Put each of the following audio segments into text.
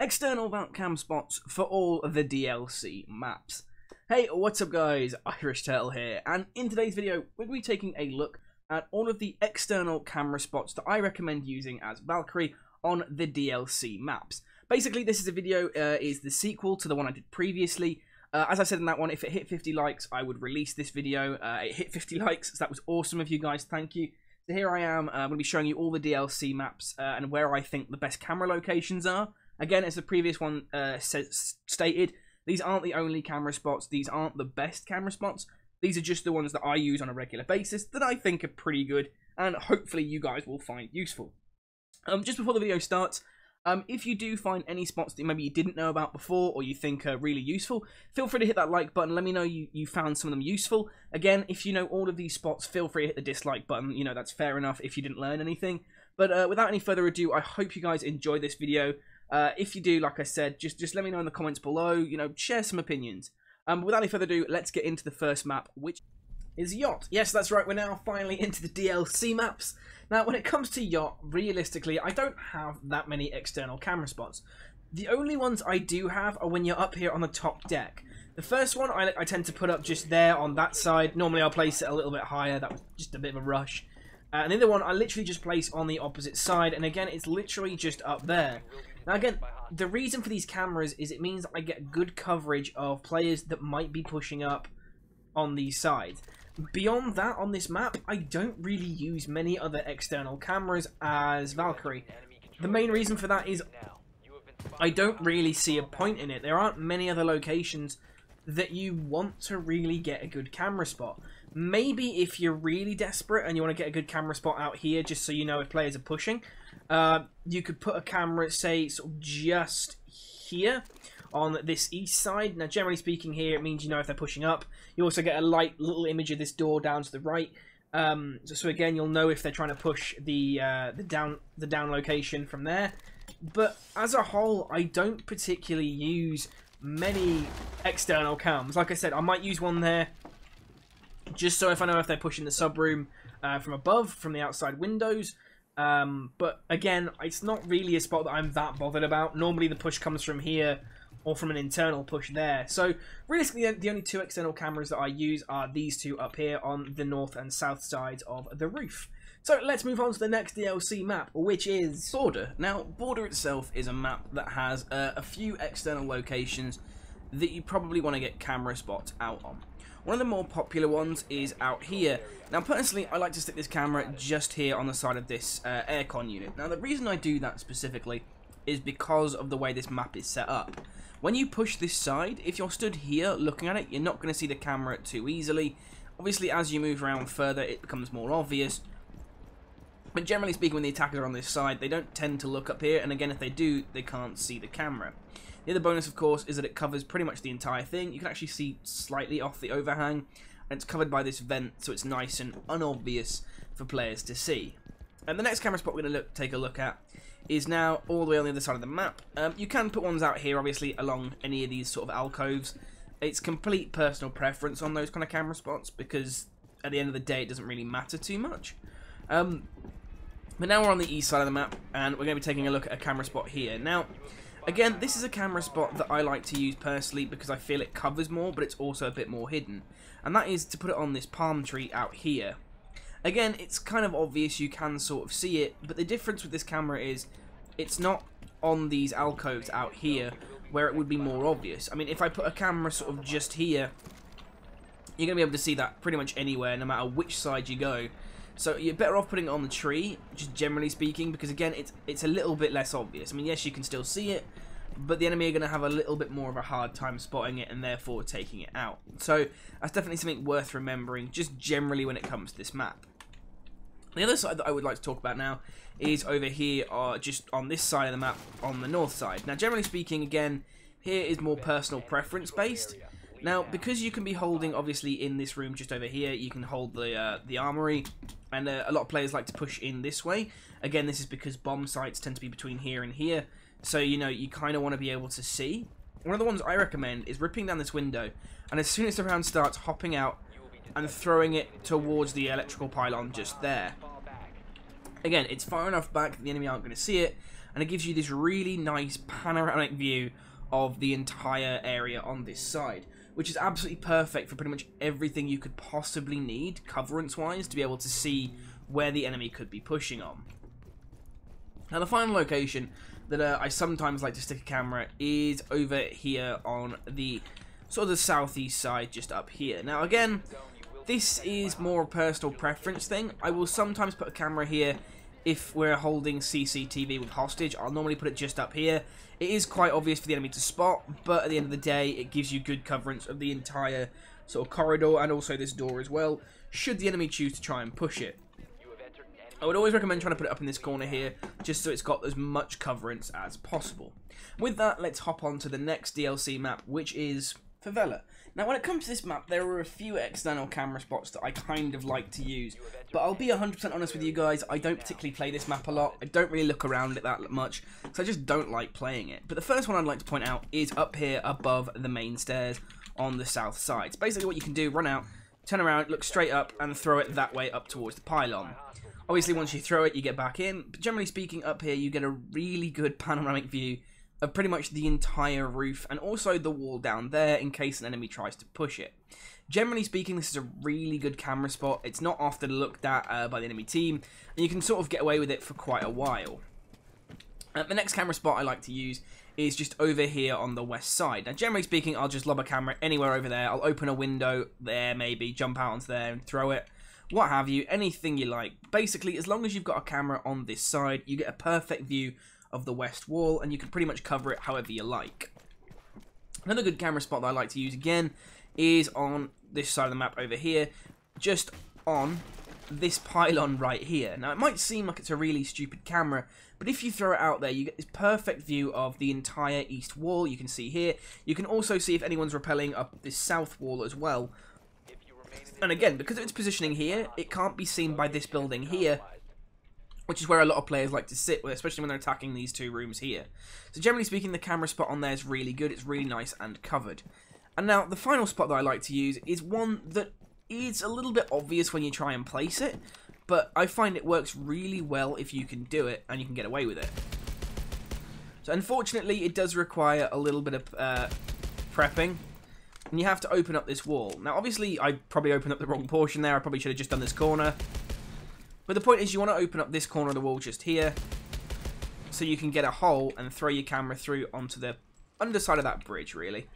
external cam spots for all the DLC maps. Hey, what's up guys, Irish Turtle here, and in today's video we're going to be taking a look at all of the external camera spots that I recommend using as Valkyrie on the DLC maps. Basically, this is a video, is the sequel to the one I did previously. As I said in that one, if it hit 50 likes, I would release this video. It hit 50 likes, so that was awesome of you guys, thank you. So here I am, I'm going to be showing you all the DLC maps and where I think the best camera locations are. Again, as the previous one stated, these aren't the only camera spots, these aren't the best camera spots. These are just the ones that I use on a regular basis that I think are pretty good and hopefully you guys will find useful. Just before the video starts, if you do find any spots that maybe you didn't know about before or you think are really useful, feel free to hit that like button. Let me know you found some of them useful. Again, if you know all of these spots, feel free to hit the dislike button. You know, that's fair enough if you didn't learn anything. But without any further ado, I hope you guys enjoyed this video. If you do, like I said, just let me know in the comments below. You know, share some opinions. Without any further ado, let's get into the first map, which is Yacht. Yes, that's right, we're now finally into the DLC maps. Now, when it comes to Yacht, realistically, I don't have that many external camera spots. The only ones I do have are when you're up here on the top deck. The first one I tend to put up just there on that side. Normally I'll place it a little bit higher, that was just a bit of a rush. And the other one I literally just place on the opposite side, and again, it's literally just up there. Now again, the reason for these cameras is it means I get good coverage of players that might be pushing up on these sides. Beyond that, on this map, I don't really use many other external cameras as Valkyrie. The main reason for that is I don't really see a point in it. There aren't many other locations that you want to really get a good camera spot. Maybe if you're really desperate and you want to get a good camera spot out here just so you know if players are pushing, you could put a camera, say, sort of just here on this east side. Now, generally speaking here, it means you know if they're pushing up. You also get a light little image of this door down to the right. So again, you'll know if they're trying to push the down location from there. But as a whole, I don't particularly use many external cams. Like I said, I might use one there just so if I know if they're pushing the sub room from above, from the outside windows. But again, it's not really a spot that I'm that bothered about. Normally the push comes from here or from an internal push there. So realistically, the only two external cameras that I use are these two up here on the north and south sides of the roof. So let's move on to the next DLC map, which is Border. Now, Border itself is a map that has a few external locations that you probably want to get camera spots out on. One of the more popular ones is out here. Now, personally, I like to stick this camera just here on the side of this aircon unit. Now, the reason I do that specifically is because of the way this map is set up. When you push this side, if you're stood here looking at it, you're not going to see the camera too easily. Obviously, as you move around further, it becomes more obvious. But generally speaking, when the attackers are on this side, they don't tend to look up here. And again, if they do, they can't see the camera. The other bonus, of course, is that it covers pretty much the entire thing. You can actually see slightly off the overhang, and it's covered by this vent, so it's nice and unobvious for players to see. And the next camera spot we're going to take a look at is now all the way on the other side of the map. You can put ones out here, obviously, along any of these sort of alcoves. It's complete personal preference on those kind of camera spots, because at the end of the day, it doesn't really matter too much. But now we're on the east side of the map, and we're going to be taking a look at a camera spot here. Now, again, this is a camera spot that I like to use personally because I feel it covers more, but it's also a bit more hidden. And that is to put it on this palm tree out here. Again, it's kind of obvious, you can sort of see it, but the difference with this camera is it's not on these alcoves out here where it would be more obvious. I mean, if I put a camera sort of just here, you're going to be able to see that pretty much anywhere, no matter which side you go. So you're better off putting it on the tree, just generally speaking, because again, it's a little bit less obvious. I mean, yes, you can still see it, but the enemy are going to have a little bit more of a hard time spotting it and therefore taking it out. So that's definitely something worth remembering, just generally when it comes to this map. The other side that I would like to talk about now is over here, just on this side of the map, on the north side. Now, generally speaking, again, here is more personal preference based. Now, because you can be holding, obviously, in this room just over here, you can hold the armory, and a lot of players like to push in this way. Again, this is because bomb sites tend to be between here and here, so, you know, you kind of want to be able to see. One of the ones I recommend is ripping down this window, and as soon as the round starts, hopping out and throwing it towards the electrical pylon just there. Again, it's far enough back that the enemy aren't going to see it, and it gives you this really nice panoramic view of the entire area on this side, which is absolutely perfect for pretty much everything you could possibly need, coverance-wise, to be able to see where the enemy could be pushing on. Now, the final location that I sometimes like to stick a camera is over here on the sort of the southeast side, just up here. Now, again, this is more a personal preference thing. I will sometimes put a camera here if we're holding CCTV with hostage. I'll normally put it just up here. It is quite obvious for the enemy to spot, but at the end of the day, it gives you good coverage of the entire sort of corridor and also this door as well, should the enemy choose to try and push it. I would always recommend trying to put it up in this corner here, just so it's got as much coverage as possible. With that, let's hop on to the next DLC map, which is Favela. Now, when it comes to this map, there are a few external camera spots that I kind of like to use, but I'll be 100% honest with you guys, I don't particularly play this map a lot. I don't really look around it that much, because I just don't like playing it. But the first one I'd like to point out is up here above the main stairs on the south side. So basically what you can do, run out, turn around, look straight up, and throw it that way up towards the pylon. Obviously, once you throw it, you get back in, but generally speaking, up here, you get a really good panoramic view of pretty much the entire roof, and also the wall down there, in case an enemy tries to push it. Generally speaking, this is a really good camera spot. It's not often looked at by the enemy team, and you can sort of get away with it for quite a while. The next camera spot I like to use is just over here on the west side. Now, generally speaking, I'll just lob a camera anywhere over there. I'll open a window there, maybe, jump out onto there and throw it. What have you, anything you like. Basically, as long as you've got a camera on this side, you get a perfect view of the west wall, and you can pretty much cover it however you like. Another good camera spot that I like to use again is on this side of the map over here, just on this pylon right here. Now, it might seem like it's a really stupid camera, but if you throw it out there, you get this perfect view of the entire east wall. You can see here. You can also see if anyone's rappelling up this south wall as well. And again, because of its positioning here, it can't be seen by this building here, which is where a lot of players like to sit, especially when they're attacking these two rooms here. So generally speaking, the camera spot on there is really good. It's really nice and covered. And now, the final spot that I like to use is one that is a little bit obvious when you try and place it, but I find it works really well if you can do it and you can get away with it. So unfortunately, it does require a little bit of prepping. And you have to open up this wall. Now, obviously, I probably opened up the wrong portion there. I probably should have just done this corner. But the point is, you want to open up this corner of the wall just here, so you can get a hole and throw your camera through onto the underside of that bridge, really.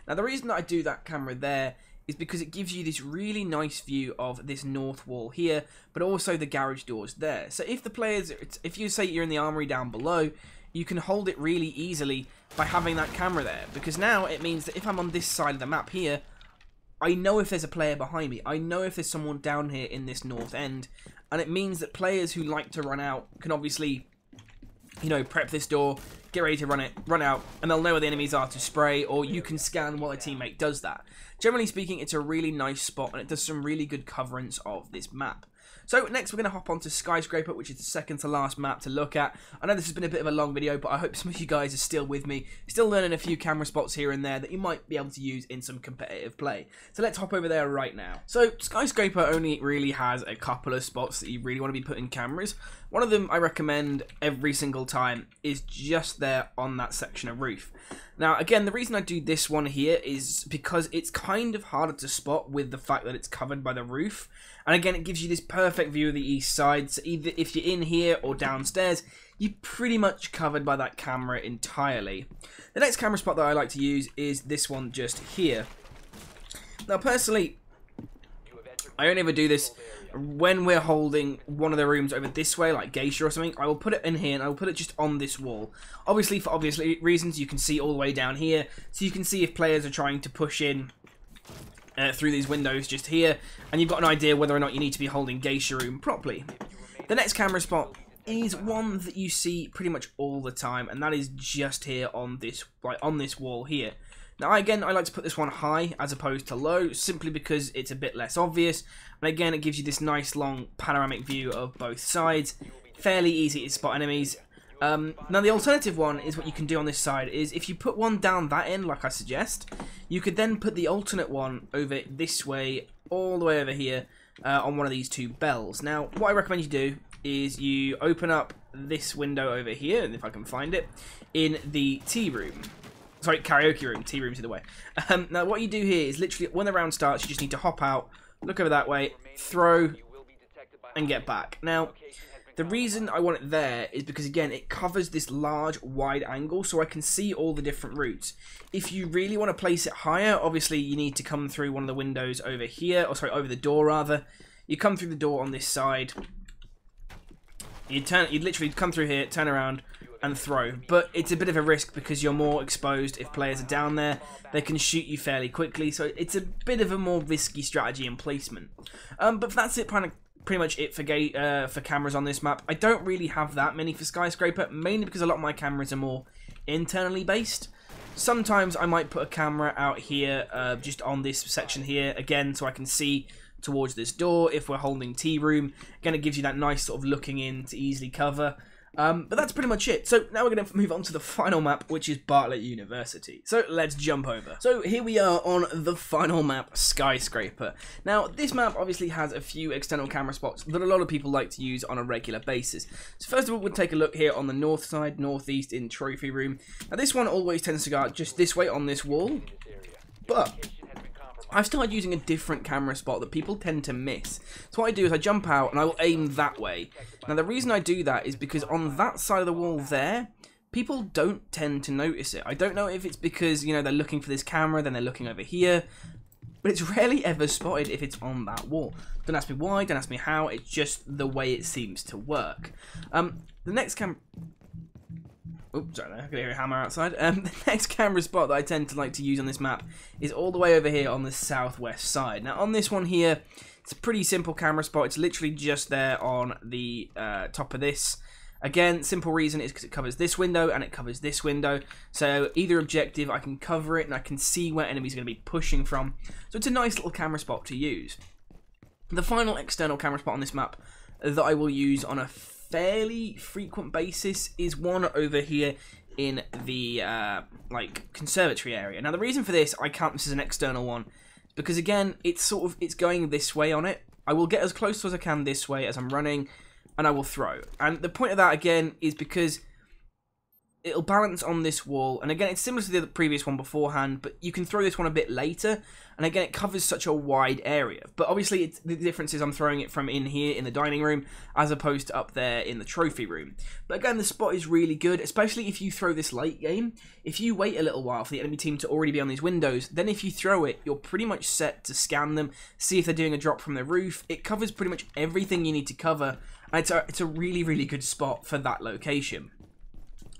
Now, the reason that I do that camera there is because it gives you this really nice view of this north wall here, but also the garage doors there. So if the players, if you say you're in the armory down below, you can hold it really easily by having that camera there, because now it means that if I'm on this side of the map here, I know if there's a player behind me, I know if there's someone down here in this north end, and it means that players who like to run out can obviously, you know, prep this door, get ready to run out, and they'll know where the enemies are to spray, or you can scan while a teammate does that. Generally speaking, it's a really nice spot, and it does some really good coverage of this map. So next we're going to hop on to Skyscraper, which is the second to last map to look at. I know this has been a bit of a long video, but I hope some of you guys are still with me, still learning a few camera spots here and there that you might be able to use in some competitive play. So let's hop over there right now. So Skyscraper only really has a couple of spots that you really want to be putting cameras. One of them I recommend every single time is just there on that section of roof. Now, again, the reason I do this one here is because it's kind of harder to spot with the fact that it's covered by the roof. And again, it gives you this perfect view of the east side. So either if you're in here or downstairs, you're pretty much covered by that camera entirely. The next camera spot that I like to use is this one just here. Now, personally, I only ever do this when we're holding one of the rooms over this way, like Geisha or something. I will put it in here, and I will put it just on this wall. Obviously, for obvious reasons, you can see all the way down here, so you can see if players are trying to push in through these windows just here, and you've got an idea whether or not you need to be holding Geisha room properly. The next camera spot is one that you see pretty much all the time, and that is just here on this, on this wall here. Now, again, I like to put this one high as opposed to low, simply because it's a bit less obvious. And again, it gives you this nice long panoramic view of both sides. Fairly easy to spot enemies. Now, the alternative one is what you can do on this side is if you put one down that end, like I suggest, you could then put the alternate one over this way, all the way over here, on one of these two bells. Now, what I recommend you do is you open up this window over here, and if I can find it, in the tea room. Sorry, karaoke room. Tea room's in the way. Now, what you do here is literally, when the round starts, you just need to hop out, look over that way, throw, and get back. Now, the reason I want it there is because, again, it covers this large, wide angle, so I can see all the different routes. If you really want to place it higher, obviously you need to come through one of the windows over here, or sorry, over the door rather. You come through the door on this side. You'd literally come through here, turn around, and throw. But it's a bit of a risk because you're more exposed if players are down there. They can shoot you fairly quickly, so it's a bit of a more risky strategy and placement. But that's it, pretty much it for cameras on this map. I don't really have that many for Skyscraper, mainly because a lot of my cameras are more internally based. Sometimes I might put a camera out here, just on this section here, again, so I can see towards this door if we're holding tea room. Again, it gives you that nice sort of looking in to easily cover. But that's pretty much it. So now we're going to move on to the final map, which is Bartlett University. So let's jump over. So here we are on the final map, Skyscraper. Now this map obviously has a few external camera spots that a lot of people like to use on a regular basis. So first of all, we'll take a look here on the north side, northeast in Trophy Room. Now this one always tends to go out just this way on this wall, but I've started using a different camera spot that people tend to miss. So what I do is I jump out and I will aim that way. Now the reason I do that is because on that side of the wall there, people don't tend to notice it. I don't know if it's because, you know, they're looking for this camera, then they're looking over here, but it's rarely ever spotted if it's on that wall. Don't ask me why, don't ask me how, it's just the way it seems to work. The next camera... Oops, sorry, I can hear a hammer outside. The next camera spot that I tend to like to use on this map is all the way over here on the southwest side. Now, on this one here, it's a pretty simple camera spot. It's literally just there on the top of this. Again, simple reason is because it covers this window and it covers this window. So either objective, I can cover it and I can see where enemies are going to be pushing from. So it's a nice little camera spot to use. The final external camera spot on this map that I will use on a fairly frequent basis is one over here in the like conservatory area. Now the reason for this, I count this as an external one, because again it's going this way on it. I will get as close as I can this way as I'm running, and I will throw. And the point of that again is because it'll balance on this wall, and again it's similar to the previous one beforehand, but you can throw this one a bit later, and again it covers such a wide area. But obviously the difference is I'm throwing it from in here in the dining room as opposed to up there in the trophy room. But again, the spot is really good, especially if you throw this late game. If you wait a little while for the enemy team to already be on these windows, then if you throw it, you're pretty much set to scan them, see if they're doing a drop from the roof. It covers pretty much everything you need to cover, and it's a really, really good spot for that location.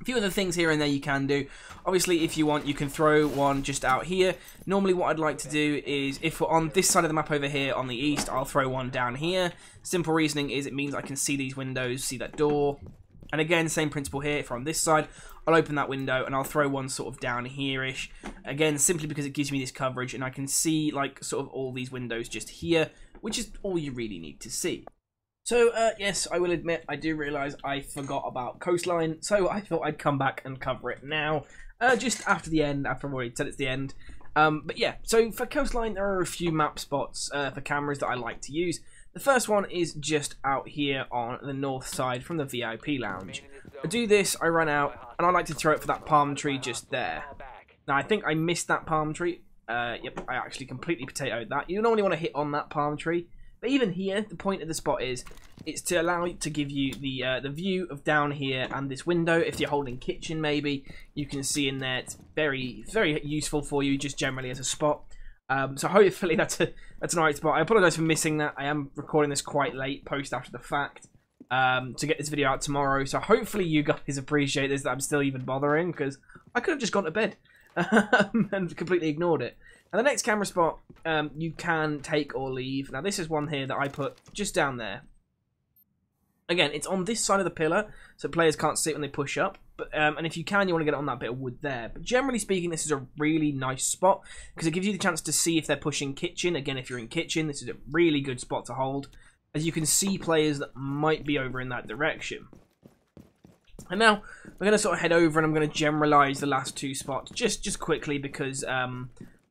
A few other things here and there you can do. Obviously, if you want, you can throw one just out here. Normally what I'd like to do is, if we're on this side of the map over here on the east, I'll throw one down here. Simple reasoning is it means I can see these windows, see that door. And again, same principle here. If we're on this side, I'll open that window and I'll throw one sort of down here-ish. Again, simply because it gives me this coverage and I can see like sort of all these windows just here, which is all you really need to see. So, yes, I will admit, I do realise I forgot about Coastline, so I thought I'd come back and cover it now, just after the end, after I've already said it's the end. But yeah, so for Coastline, there are a few map spots for cameras that I like to use. The first one is just out here on the north side from the VIP lounge. I do this, I run out, and I like to throw it for that palm tree just there. Now, I think I missed that palm tree. Yep, I actually completely potatoed that. You normally want to hit on that palm tree. But even here, the point of the spot is, it's to allow it to give you the view of down here and this window. If you're holding kitchen, maybe you can see in there. It's very, very useful for you, just generally as a spot. So hopefully that's an alright spot. I apologise for missing that. I am recording this quite late, post after the fact, to get this video out tomorrow. So hopefully you guys appreciate this, that I'm still even bothering, because I could have just gone to bed and completely ignored it. And the next camera spot, you can take or leave. Now this is one here that I put just down there. Again, it's on this side of the pillar, so players can't see it when they push up. But and if you can, you want to get it on that bit of wood there. But generally speaking, this is a really nice spot, because it gives you the chance to see if they're pushing kitchen. Again, if you're in kitchen, this is a really good spot to hold, as you can see players that might be over in that direction. And now, we're going to sort of head over, and I'm going to generalise the last two spots just quickly, because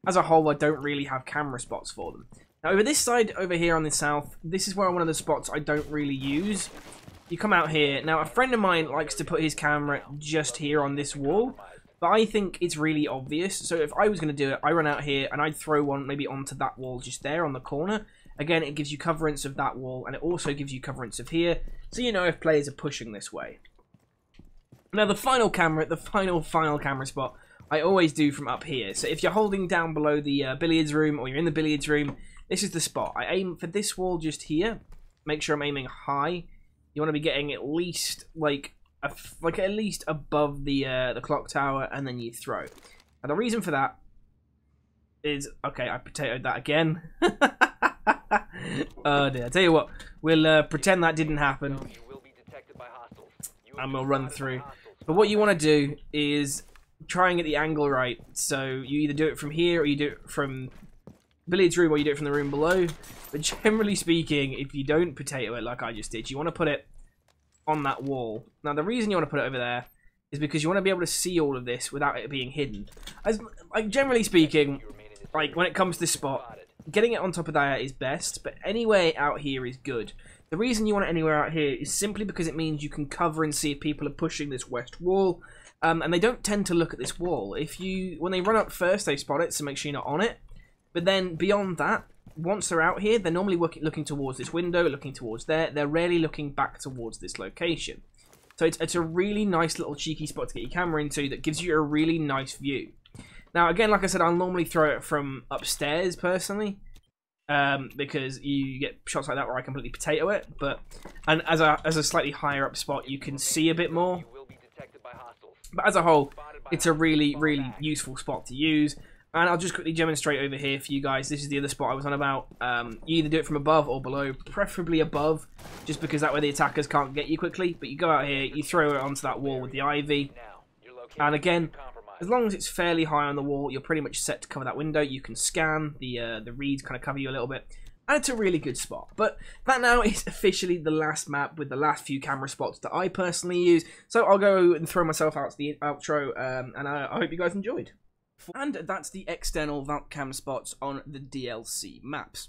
as a whole, I don't really have camera spots for them. Now, over this side, over here on the south, this is where one of the spots I don't really use. you come out here. Now, a friend of mine likes to put his camera just here on this wall, but I think it's really obvious. So if I was going to do it, I run out here and I'd throw one maybe onto that wall just there on the corner. Again, it gives you coverance of that wall, and it also gives you coverance of here, so you know if players are pushing this way. Now, the final camera, the final camera spot, I always do from up here. So if you're holding down below the billiards room, or you're in the billiards room, this is the spot. I aim for this wall just here. Make sure I'm aiming high. You want to be getting at least like at least above the clock tower, and then you throw. And the reason for that is, okay, I potatoed that again. Oh dear. I tell you what, we'll pretend that didn't happen, and we'll run through. But what you want to do is try and get the angle right. So you either do it from here, or you do it from billiards room, or you do it from the room below. But generally speaking, if you don't potato it like I just did, you want to put it on that wall. Now, the reason you want to put it over there is because you want to be able to see all of this without it being hidden. Like, generally speaking, like when it comes to this spot, getting it on top of that is best, but anywhere out here is good. The reason you want it anywhere out here is simply because it means you can cover and see if people are pushing this west wall, and they don't tend to look at this wall. When they run up first, they spot it, so make sure you're not on it. But then beyond that, once they're out here, they're normally looking towards this window, looking towards there. They're rarely looking back towards this location. So it's a really nice little cheeky spot to get your camera into that gives you a really nice view. Now, again, like I said, I'll normally throw it from upstairs, personally, because you get shots like that where I completely potato it. And as a slightly higher up spot, you can see a bit more. But as a whole, it's a really, really useful spot to use. And I'll just quickly demonstrate over here for you guys. This is the other spot I was on about. You either do it from above or below, preferably above, just because that way the attackers can't get you quickly. But you go out here, you throw it onto that wall with the ivy. And again, as long as it's fairly high on the wall, you're pretty much set to cover that window. You can scan, the reeds kind of cover you a little bit. And it's a really good spot. But that now is officially the last map with the last few camera spots that I personally use. So I'll go and throw myself out to the outro, and I hope you guys enjoyed. And that's the external Valkyrie spots on the DLC maps.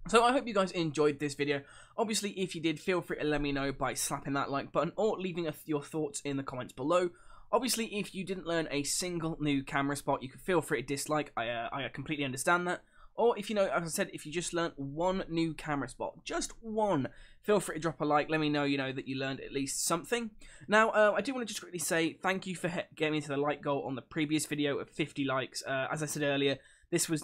So I hope you guys enjoyed this video. Obviously, if you did, feel free to let me know by slapping that like button or leaving your thoughts in the comments below. Obviously, if you didn't learn a single new camera spot, you can feel free to dislike. I completely understand that. Or if you know, as I said, if you just learned one new camera spot, just one, feel free to drop a like. Let me know, that you learned at least something. Now, I do want to just quickly say thank you for getting me to the like goal on the previous video of 50 likes. As I said earlier, that was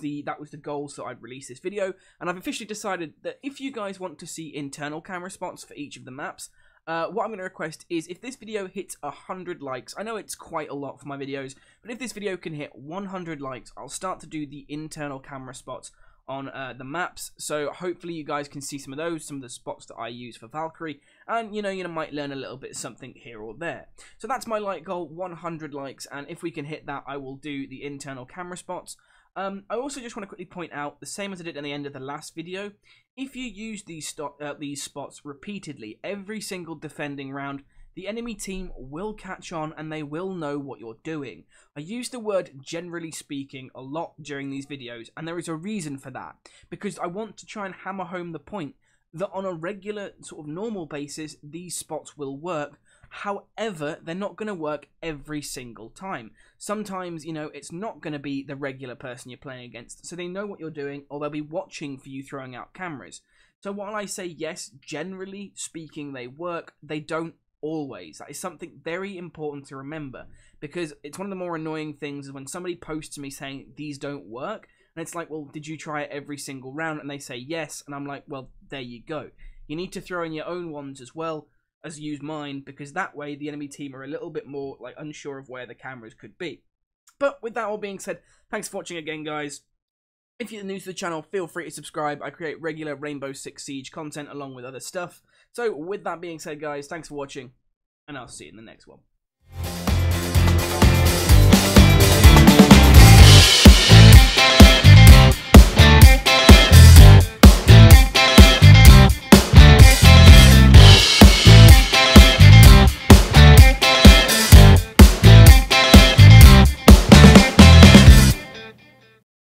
the goal, so I'd release this video. And I've officially decided that if you guys want to see internal camera spots for each of the maps, what I'm going to request is if this video hits 100 likes, I know it's quite a lot for my videos, but if this video can hit 100 likes, I'll start to do the internal camera spots on the maps. So hopefully you guys can see some of the spots that I use for Valkyrie, and you might learn a little bit of something here or there. So that's my like goal, 100 likes, and if we can hit that, I will do the internal camera spots. I also just want to quickly point out, the same as I did at the end of the last video, if you use these spots repeatedly, every single defending round, the enemy team will catch on and they will know what you're doing. I use the word generally speaking a lot during these videos, and there is a reason for that, because I want to try and hammer home the point that on a regular, sort of normal basis, these spots will work. However, they're not going to work every single time. Sometimes, it's not going to be the regular person you're playing against, so they know what you're doing, or they'll be watching for you throwing out cameras. So while I say yes, generally speaking they work, they don't always. That is something very important to remember, because it's one of the more annoying things is when somebody posts to me saying these don't work, and it's like, well, did you try it every single round? And they say yes, and I'm like, well, there you go. You need to throw in your own ones as well as use mine, because that way the enemy team are a little bit more unsure of where the cameras could be. But with that all being said, thanks for watching again, guys. If you're new to the channel, feel free to subscribe. I create regular Rainbow Six Siege content along with other stuff. So with that being said, guys, thanks for watching, and I'll see you in the next one.